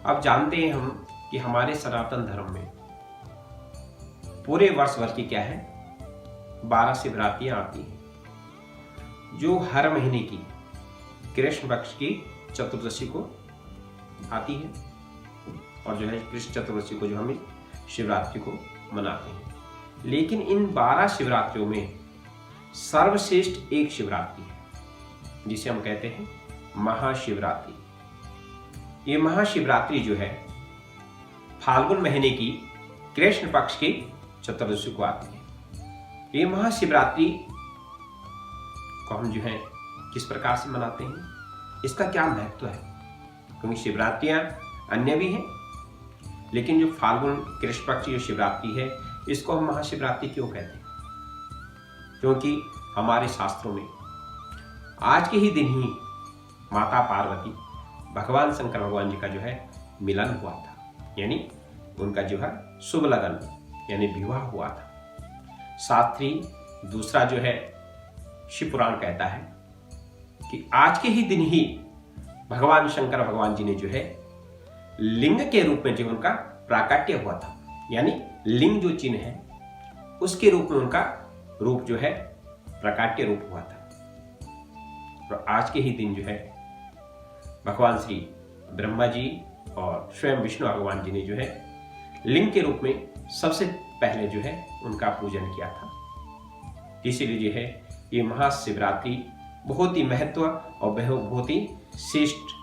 अब जानते हैं हम कि हमारे सनातन धर्म में पूरे वर्ष भर की क्या है 12 शिवरात्रियां आती हैं, जो हर महीने की कृष्ण पक्ष की चतुर्दशी को आती है, और जो है कृष्ण चतुर्दशी को जो हमें शिवरात्रि को मनाते हैं। लेकिन इन 12 शिवरात्रियों में सर्वश्रेष्ठ एक शिवरात्रि है, जिसे हम कहते हैं महाशिवरात्रि। ये महाशिवरात्रि जो है फाल्गुन महीने की कृष्ण पक्ष की चतुर्दशी को आती है। ये महाशिवरात्रि को हम जो है किस प्रकार से मनाते हैं, इसका क्या महत्व है, क्योंकि शिवरात्रियां अन्य भी हैं, लेकिन जो फाल्गुन कृष्ण पक्ष की जो शिवरात्रि है इसको हम महाशिवरात्रि क्यों कहते हैं? क्योंकि हमारे शास्त्रों में आज के ही दिन ही माता पार्वती भगवान शंकर भगवान जी का जो है मिलन हुआ था, यानी उनका जो है शुभ लगन यानी विवाह हुआ था। साथ ही दूसरा जो है शिव पुराण कहता है कि आज के ही दिन ही भगवान शंकर भगवान जी ने जो है लिंग के रूप में जो उनका प्राकट्य हुआ था, यानी लिंग जो चिन्ह है उसके रूप में उनका रूप जो है प्राकट्य रूप हुआ था। तो आज के ही दिन जो है भगवान श्री ब्रह्मा जी और स्वयं विष्णु भगवान जी ने जो है लिंग के रूप में सबसे पहले जो है उनका पूजन किया था। इसीलिए जो है ये महाशिवरात्रि बहुत ही महत्व और बहुत ही श्रेष्ठ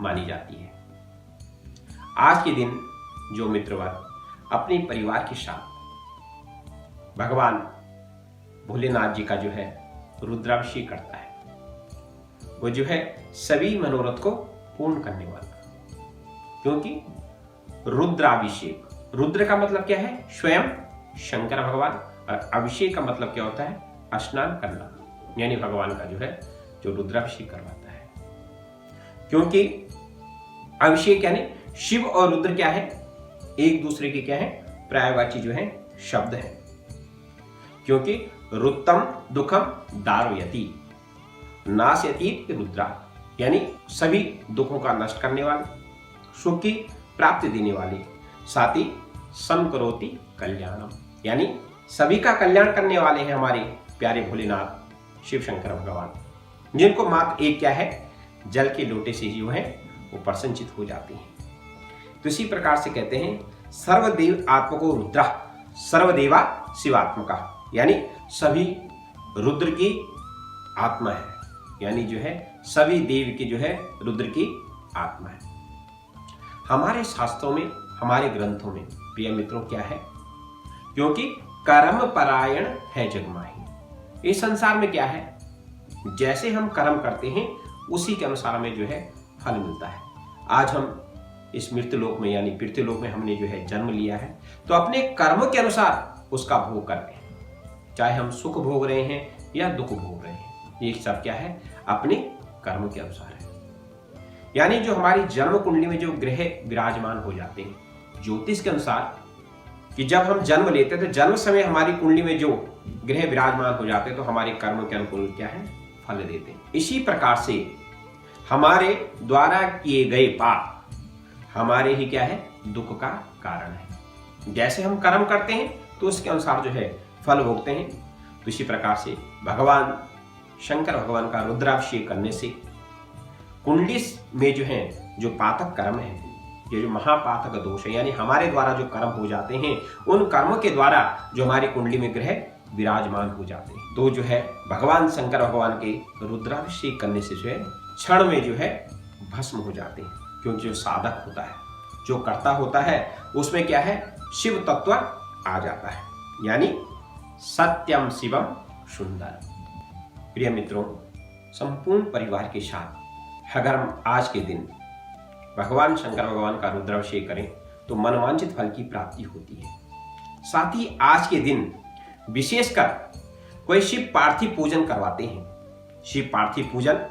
मानी जाती है। आज के दिन जो मित्रवर अपने परिवार के साथ भगवान भोलेनाथ जी का जो है रुद्राभिषेक करता है, वो जो है सभी मनोरथ को पूर्ण करने वाला, क्योंकि रुद्राभिषेक, रुद्र का मतलब क्या है स्वयं शंकर भगवान, और अभिषेक का मतलब क्या होता है स्नान करना, यानी भगवान का जो है जो रुद्राभिषेक करवाता है। क्योंकि अभिषेक यानी शिव और रुद्र क्या है एक दूसरे के क्या है पर्यायवाची जो है शब्द है, क्योंकि रुत्तम दुखम दारयति नाशयति रुद्रा, यानी सभी दुखों का नष्ट करने वाले, सुख की प्राप्ति देने वाले, साथ ही समकरोति कल्याणम, यानी सभी का कल्याण करने वाले हैं हमारे प्यारे भोलेनाथ शिव शंकर भगवान, जिनको मात्र एक क्या है जल के लोटे से जो है वो प्रसन्नचित हो जाते हैं। तो इसी प्रकार से कहते हैं सर्वदेव आत्मको रुद्रा सर्वदेवा शिवात्मका, यानी सभी रुद्र की आत्मा है, यानी जो है सभी देव की जो है रुद्र की आत्मा है। हमारे शास्त्रों में हमारे ग्रंथों में प्रिय मित्रों क्या है, क्योंकि कर्म परायण है जगमाही। इस संसार में क्या है जैसे हम कर्म करते हैं उसी के अनुसार हमें जो है फल मिलता है। आज हम इस मृत्यु लोक में यानी पृथ्वी लोक में हमने जो है जन्म लिया है, तो अपने कर्म के अनुसार उसका भोग कर रहे हैं, चाहे हम सुख भोग रहे हैं या दुख भोग रहे हैं, ये सब क्या है अपने कर्म के अनुसार है। यानी जो हमारी जन्म कुंडली में जो ग्रह विराजमान हो जाते हैं ज्योतिष के अनुसार, कि जब हम जन्म लेते हैं तो जन्म समय हमारी कुंडली में जो ग्रह विराजमान हो जाते हैं तो हमारे कर्म के अनुकूल क्या है फल देते हैं। इसी प्रकार से हमारे द्वारा किए गए पाप हमारे ही क्या है दुख का कारण है। जैसे हम कर्म करते हैं तो उसके अनुसार जो है फल भोगते हैं। तो इसी प्रकार से भगवान शंकर भगवान का रुद्राभिषेक करने से कुंडली में जो है जो पातक कर्म है, ये जो महापातक दोष है, यानी हमारे द्वारा जो कर्म हो जाते हैं उन कर्मों के द्वारा जो हमारी कुंडली में ग्रह विराजमान हो जाते हैं, तो जो है भगवान शंकर भगवान के रुद्राभिषेक करने से जो है क्षण में जो है भस्म हो जाते हैं। क्योंकि जो साधक होता है जो कर्ता होता है उसमें क्या है शिव तत्व आ जाता है, यानी सत्यम शिवम सुंदर। प्रिय मित्रों, संपूर्ण परिवार के साथ अगर हम आज के दिन भगवान शंकर भगवान का रुद्राभिषेक करें तो मनवांछित फल की प्राप्ति होती है। साथ ही आज के दिन विशेषकर कोई शिव पार्थिव पूजन करवाते हैं। शिव पार्थिव पूजन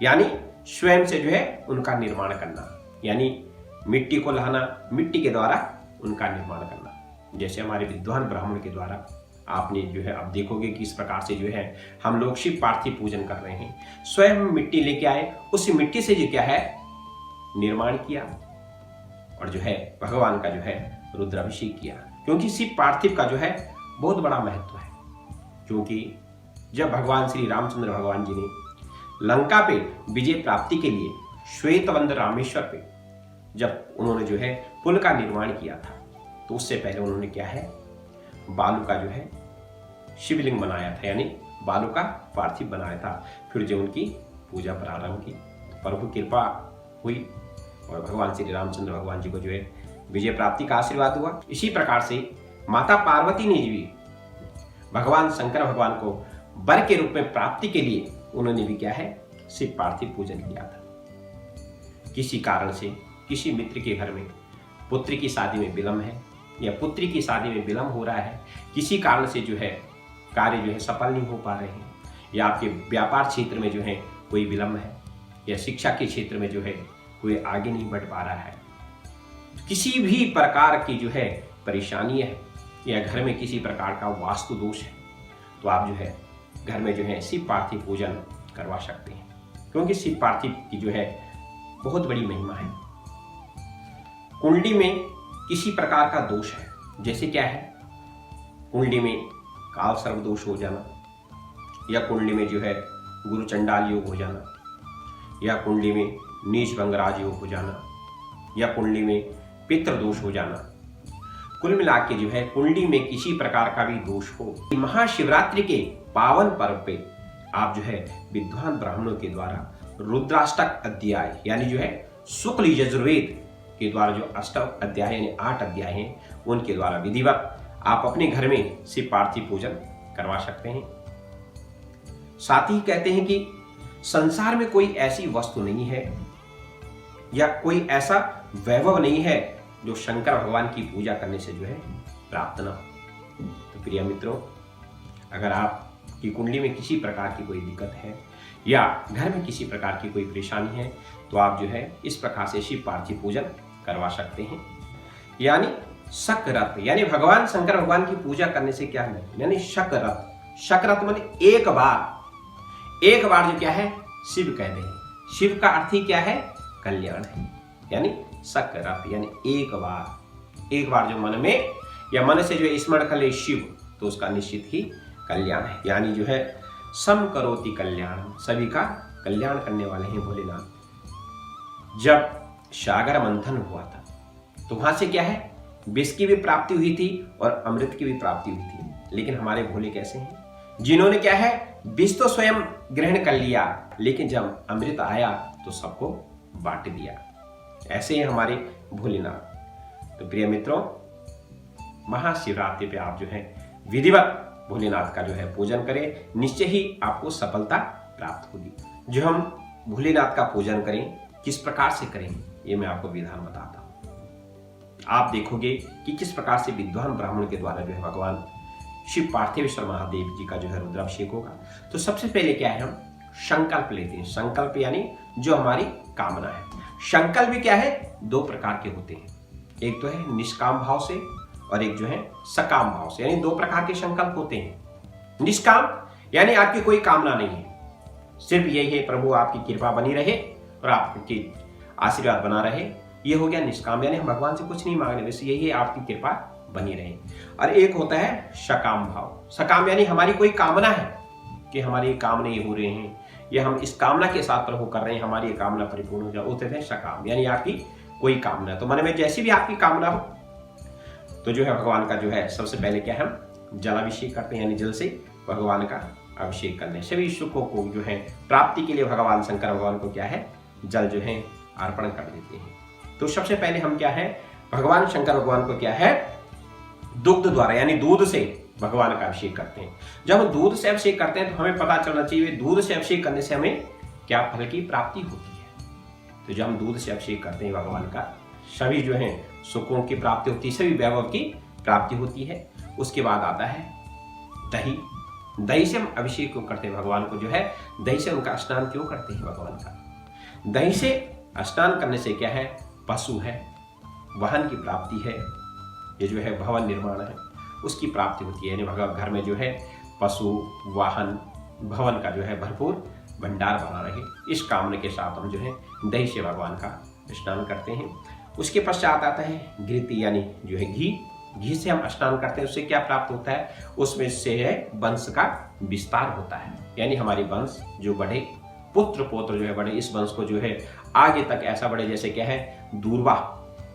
यानी स्वयं से जो है उनका निर्माण करना, यानी मिट्टी को लाना, मिट्टी के द्वारा उनका निर्माण करना। जैसे हमारे विद्वान ब्राह्मण के द्वारा आपने जो है अब देखोगे कि इस प्रकार से जो है हम लोग शिव पार्थिव पूजन कर रहे हैं। स्वयं मिट्टी लेके आए, उस मिट्टी से जो क्या है निर्माण किया, और जो है भगवान का जो है रुद्राभिषेक किया, क्योंकि शिव पार्थिव का जो है बहुत बड़ा महत्व है। क्योंकि जब भगवान श्री रामचंद्र भगवान जी ने लंका पे विजय प्राप्ति के लिए श्वेतवंद रामेश्वर पे जब उन्होंने जो है पुल का निर्माण किया था, तो उससे पहले उन्होंने क्या है बालू का जो है शिवलिंग बनाया था, यानी बालू का पार्थिव बनाया था। फिर जो उनकी पूजा प्रारंभ की, प्रभु कृपा हुई और भगवान श्री रामचंद्र भगवान जी को जो है विजय प्राप्ति का आशीर्वाद हुआ। इसी प्रकार से माता पार्वती ने भी भगवान शंकर भगवान को वर के रूप में प्राप्ति के लिए उन्होंने भी क्या है शिव पार्थिव पूजन किया था। किसी कारण से किसी मित्र के घर में पुत्री की शादी में विलंब है या पुत्री की शादी में विलंब हो रहा है, किसी कारण से जो है कार्य जो है सफल नहीं हो पा रहे हैं, या आपके व्यापार क्षेत्र में जो है कोई विलंब है, या शिक्षा के क्षेत्र में जो है कोई आगे नहीं बढ़ पा रहा है, किसी भी प्रकार की जो है परेशानी है, या घर में किसी प्रकार का वास्तु दोष है, तो आप जो है घर में जो है शिव पार्थिव पूजन करवा सकते हैं। क्योंकि शिव पार्थिव की जो है बहुत बड़ी महिमा है। कुंडली में किसी प्रकार का दोष है, जैसे क्या है कुंडली में काल सर्व दोष हो जाना, या कुंडली में जो है गुरु चंडाल योग हो जाना, या कुंडली में नीच भंगराज योग हो जाना, या कुंडली में पितृ दोष हो जाना, कुल मिला के जो है कुंडली में किसी प्रकार का भी दोष हो, महाशिवरात्रि के पावन पर्व पे आप जो है विद्वान ब्राह्मणों के द्वारा रुद्राष्टक अध्याय यानी जो है शुक्ल यजुर्वेद के द्वारा जो अष्टक अध्याय यानी 8 अध्याय हैं उनके द्वारा विधिवत आप अपने घर में शिव पार्थिव पूजन करवा सकते हैं। साथ ही कहते हैं कि संसार में कोई ऐसी वस्तु नहीं है या कोई ऐसा वैभव नहीं है जो शंकर भगवान की पूजा करने से जो है प्राप्त ना हो। तो प्रिय मित्रों, अगर आपकी कुंडली में किसी प्रकार की कोई दिक्कत है या घर में किसी प्रकार की कोई परेशानी है, तो आप जो है इस प्रकार से शिव पार्थिव पूजन करवा सकते हैं। यानी शक्रत यानी भगवान शंकर भगवान की पूजा करने से क्या है, यानी शक्रत माने एक बार जो क्या है शिव कहते हैं। शिव का अर्थ ही क्या है कल्याण है, यानी शक्रत यानी एक बार जो मन में या मन से जो है स्मरण कर ले शिव, तो उसका निश्चित ही कल्याण है। यानी जो है सम करोति कल्याण, सभी का कल्याण करने वाले हैं भोलेनाथ। जब सागर मंथन हुआ था तो वहां से क्या है विष की भी प्राप्ति हुई थी और अमृत की भी प्राप्ति हुई थी। लेकिन हमारे भोले कैसे हैं, जिन्होंने क्या है विष तो स्वयं ग्रहण कर लिया, लेकिन जब अमृत आया तो सबको बांट दिया। ऐसे ही हमारे भोलेनाथ। तो प्रिय मित्रों, महाशिवरात्रि पे आप जो है विधिवत भोलेनाथ का जो है पूजन करें, निश्चय ही आपको सफलता प्राप्त होगी। जो हम भोलेनाथ का पूजन करें किस प्रकार से करें, ये मैं आपको विधान बताता हूं। आप देखोगे कि किस प्रकार से विद्वान ब्राह्मण के द्वारा जो है भगवान शिव पार्थिवेश्वर महादेव जी का जो है रुद्राभिषेक होगा। तो सबसे पहले क्या है हम संकल्प लेते हैं। संकल्प यानी जो हमारी कामना है। संकल्प भी क्या है दो प्रकार के होते हैं, एक तो है निष्काम भाव से और एक जो है सकाम भाव से, यानी दो प्रकार के संकल्प होते हैं। निष्काम यानी आपकी कोई कामना नहीं है, सिर्फ यही है प्रभु आपकी कृपा बनी रहे और आपकी आशीर्वाद बना रहे, ये हो गया निष्काम, यानी हम भगवान से कुछ नहीं मांग रहे, बस यही है आपकी कृपा बनी रहे। और एक होता है सकाम भाव। सकाम यानी हमारी कोई कामना है कि हमारी काम नहीं हो रहे हैं या हम इस कामना के साथ प्रभु कर रहे हैं, हमारी ये कामना परिपूर्ण हो जाए, होते थे सकाम, यानी आपकी कोई कामना। तो मन में जैसी भी आपकी कामना हो तो जो है भगवान का जो है सबसे पहले क्या है हम जलाभिषेक करते हैं, यानी जल से भगवान का अभिषेक करने सभी सुखों को जो है प्राप्ति के लिए भगवान शंकर भगवान को क्या है जल जो है अर्पण कर देते हैं। तो सबसे पहले हम क्या है भगवान शंकर भगवान को क्या है दुग्ध द्वारा यानी दूध से भगवान का अभिषेक करते हैं। जब हम दूध से अभिषेक करते हैं तो हमें पता चलना चाहिए दूध से अभिषेक करने से हमें क्या फल की प्राप्ति होती है। तो जब हम दूध से अभिषेक करते हैं भगवान का, सभी जो है सुखों की प्राप्ति होती है, सभी वैभव की प्राप्ति होती है। उसके बाद आता है दही। दही से हम अभिषेक क्यों करते हैं भगवान को, जो है दही से उनका स्नान क्यों करते हैं भगवान का। दही से स्नान करने से क्या है पशु है वाहन की प्राप्ति है, ये जो है भवन निर्माण है उसकी प्राप्ति होती है। यानी भगवान घर में जो है पशु वाहन भवन का जो है भरपूर भंडार बना रहे, इस कामना के साथ हम जो है दही से भगवान का स्नान करते हैं। उसके पश्चात आता है घृति यानी जो है घी। घी से हम स्नान करते हैं, उससे क्या प्राप्त होता है? उसमें से है वंश का विस्तार होता है, यानी हमारे वंश जो बढ़े, पुत्र पौत्र जो है बढ़े, इस वंश को जो है आगे तक ऐसा बढ़े जैसे क्या है दूर्वा,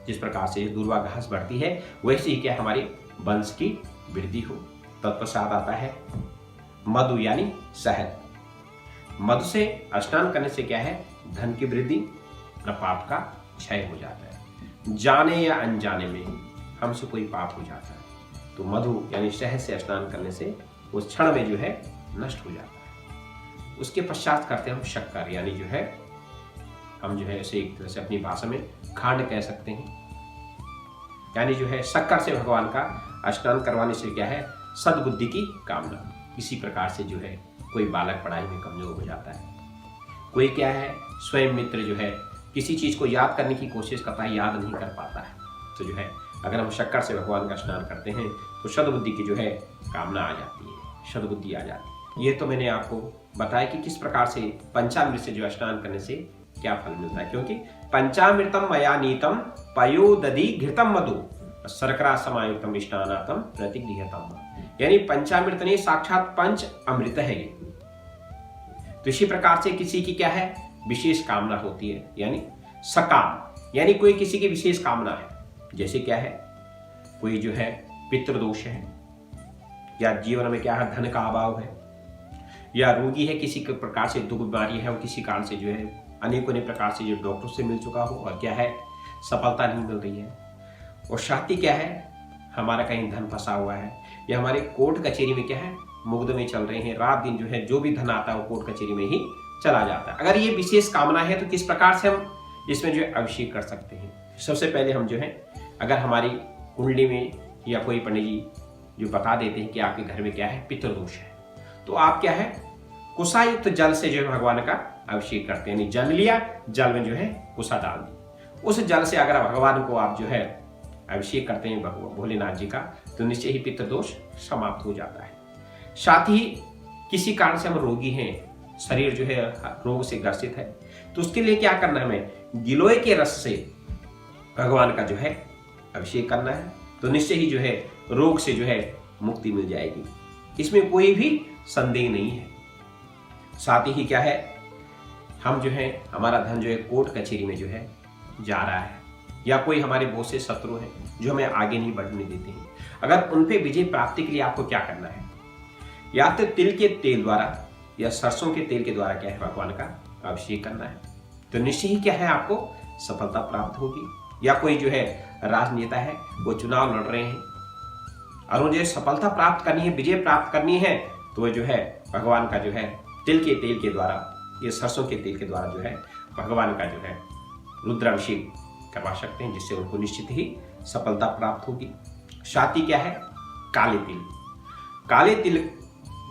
जिस प्रकार से दूर्वा घास बढ़ती है वैसे ही क्या हमारे वंश की वृद्धि हो। तत्पश्चात आता है मधु यानी शहद। मधु से स्नान करने से क्या है धन की वृद्धि, पाप का क्षय हो जाता है। जाने या अनजाने में हमसे कोई पाप हो जाता है तो मधु यानी शहद से स्नान करने से उस क्षण में जो है नष्ट हो जाता है। उसके पश्चात करते हैं हम शक्कर, यानी जो है हम जो है इसे एक तरह से अपनी भाषा में खांड कह सकते हैं, यानी जो है शक्कर से भगवान का स्नान करवाने से क्या है सद्बुद्धि की कामना। इसी प्रकार से जो है कोई बालक पढ़ाई में कमजोर हो जाता है, कोई क्या है स्वयं मित्र जो है किसी चीज को याद करने की कोशिश करता है, याद नहीं कर पाता है, तो जो है अगर हम शक्कर से भगवान का स्नान करते हैं तो सद्बुद्धि की जो है कामना आ जाती है, सद्बुद्धि आ जाती है। ये तो मैंने आपको बताया कि किस प्रकार से पंचामृत से जो स्नान करने से क्या फल मिलता है, क्योंकि पंचामृतम मया नीतम पयोदधि घृतम मधु शर्करा समायुक्तम स्नानातम प्रतिगृहतम, यानी पंचामृत नहीं साक्षात पंच अमृत है ये। तो इसी प्रकार से किसी की क्या है विशेष कामना होती है, यानी सकाम, यानी कोई किसी की विशेष कामना है, जैसे क्या है कोई जो है पितृदोष है, या जीवन में क्या है धन का अभाव है, या रोगी है किसी प्रकार से दुख बीमारी है और किसी कारण से जो है अनेकों प्रकार से जो डॉक्टर से मिल चुका हो और क्या है सफलता नहीं मिल रही है, और साथी क्या है हमारा कहीं धन फंसा हुआ है, या हमारे कोर्ट कचहरी में क्या है मुकदमे चल रहे हैं, रात दिन जो है जो भी धन आता है वो कोर्ट कचहरी में ही चला जाता है। अगर ये विशेष कामना है तो किस प्रकार से हम इसमें जो है अभिषेक कर सकते हैं? सबसे पहले हम जो है अगर हमारी कुंडली में या कोई पंडित जी जो बता देते हैं कि आपके घर में क्या है पितृदोष है, तो आप क्या है कुशायुक्त जल से जो है भगवान का अभिषेक करते हैं, यानी जल लिया, जल में जो है कुशा डाल दी, उस जल से अगर भगवान को आप जो है अभिषेक करते हैं भोलेनाथ जी का, तो निश्चय ही पितृदोष समाप्त हो जाता है। साथ ही किसी कारण से हम रोगी हैं, शरीर जो है रोग से ग्रसित है, तो उसके लिए क्या करना है हमें गिलोय के रस से भगवान का जो है अभिषेक करना है, तो निश्चय ही जो है रोग से जो है मुक्ति मिल जाएगी, इसमें कोई भी संदेह नहीं है। साथ ही क्या है हम जो है हमारा धन जो है कोर्ट कचहरी में जो है जा रहा है, या कोई हमारे बहुत से शत्रु हैं जो हमें आगे नहीं बढ़ने देते हैं, अगर उन पे विजय प्राप्ति के लिए आपको क्या करना है, या तो तिल के तेल द्वारा या सरसों के तेल के द्वारा क्या है भगवान का अभिषेक करना है, तो निश्चय ही क्या है आपको सफलता प्राप्त होगी। या कोई जो है राजनेता है वो चुनाव लड़ रहे हैं और मुझे सफलता प्राप्त करनी है, विजय प्राप्त करनी है, तो वो जो है भगवान का जो है तिल के तेल के द्वारा या सरसों के तेल के द्वारा जो है भगवान का जो है रुद्राभिषेक करवा सकते हैं, जिससे उनको निश्चित ही सफलता प्राप्त होगी। साथ ही क्या है काले तिल, काले तिल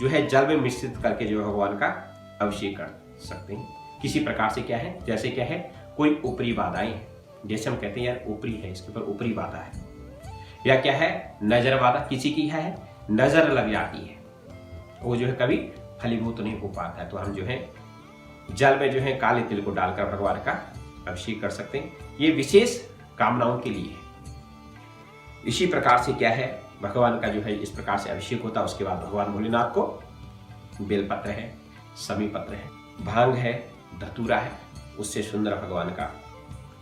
जो है जल में मिश्रित करके जो भगवान का अभिषेक कर सकते हैं। किसी प्रकार से क्या है जैसे क्या है कोई ऊपरी बाधाएं हैं, जैसे हम कहते हैं यार ऊपरी है, इसके ऊपर ऊपरी बाधा है, या क्या है नजर बाधा, किसी की है नजर लग जाती है, वो जो है कभी फलीभूत नहीं हो पाता है, तो हम जो है जल में जो है काले तिल को डालकर भगवान का अभिषेक कर सकते हैं। ये विशेष कामनाओं के लिए है। इसी प्रकार से क्या है भगवान का जो है इस प्रकार से अभिषेक होता है। उसके बाद भगवान भोलेनाथ को बेलपत्र है, समी पत्र है, भांग है, धतूरा है, उससे सुंदर भगवान का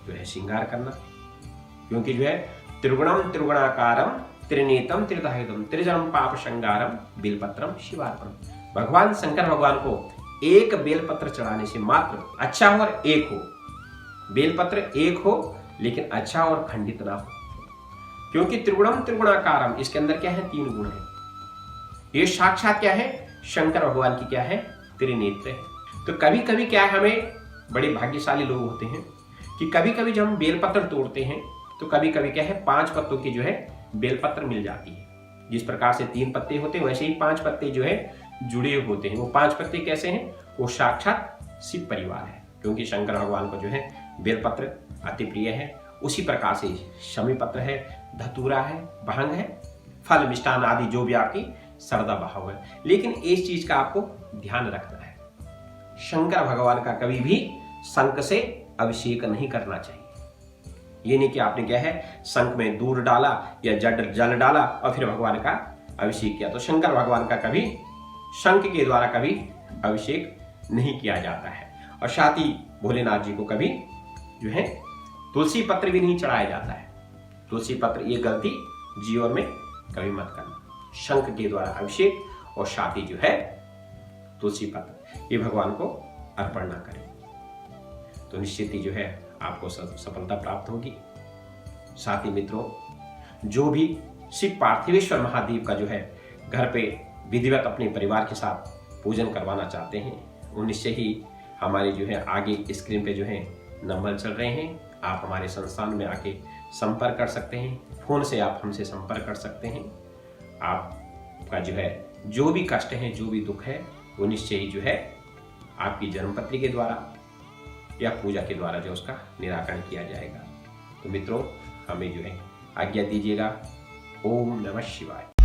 जो है श्रृंगार करना, क्योंकि जो है त्रिगुणम त्रिगुणाकारम त्रिनेतम त्रिदहायुधम त्रिजनम पाप संगारम बेलपत्रम शिवार्पणम। भगवान शंकर भगवान को एक बेलपत्र चढ़ाने से मात्र, अच्छा हो और एक हो, बेलपत्र एक हो लेकिन अच्छा और खंडित ना हो, क्योंकि त्रिगुणम त्रिगुणाकारम इसके अंदर क्या है तीन गुण है। ये साक्षात क्या है शंकर भगवान की क्या है त्रिनेत्र है। तो कभी कभी क्या है हमें बड़े भाग्यशाली लोग होते हैं कि कभी कभी जब हम बेलपत्र तोड़ते हैं तो कभी कभी क्या है 5 पत्तों की जो है बेलपत्र मिल जाती है। जिस प्रकार से 3 पत्ते होते हैं वैसे ही 5 पत्ते जो है जुड़े होते हैं। वो 5 पत्ते कैसे हैं? वो साक्षात शिव परिवार है, क्योंकि शंकर भगवान को जो है बेलपत्र अति प्रिय है। उसी प्रकार से शमी पत्र है, धतूरा है, भांग है, फल मिष्टान आदि जो भी आपकी श्रद्धा भाव है। लेकिन इस चीज का आपको ध्यान रखना है, शंकर भगवान का कभी भी शंख से अभिषेक नहीं करना चाहिए। ये नहीं कि आपने क्या है शंख में दूध डाला या जल डाला और फिर भगवान का अभिषेक किया। तो शंकर भगवान का कभी शंख के द्वारा कभी अभिषेक नहीं किया जाता है। और साथ ही भोलेनाथ जी को कभी जो है तुलसी पत्र भी नहीं चढ़ाया जाता है। तुलसी पत्र, ये गलती जीवन में कभी मत करना। शंख के द्वारा अभिषेक और साथ ही जो है तुलसी पत्र, ये भगवान को अर्पण ना करें तो निश्चित ही जो है आपको सफलता प्राप्त होगी। साथ ही मित्रों, जो भी शिव पार्थिवेश्वर महादेव का जो है घर पे विधिवत अपने परिवार के साथ पूजन करवाना चाहते हैं, वो निश्चय ही हमारे जो है आगे स्क्रीन पे जो है नंबर चल रहे हैं, आप हमारे संस्थान में आके संपर्क कर सकते हैं। फोन से आप हमसे संपर्क कर सकते हैं। आपका जो है जो भी कष्ट है, जो भी दुख है, वो निश्चय ही जो है आपकी जन्मपत्री के द्वारा या पूजा के द्वारा जो उसका निराकरण किया जाएगा। तो मित्रों, हमें जो है आज्ञा दीजिएगा। ओम नमः शिवाय।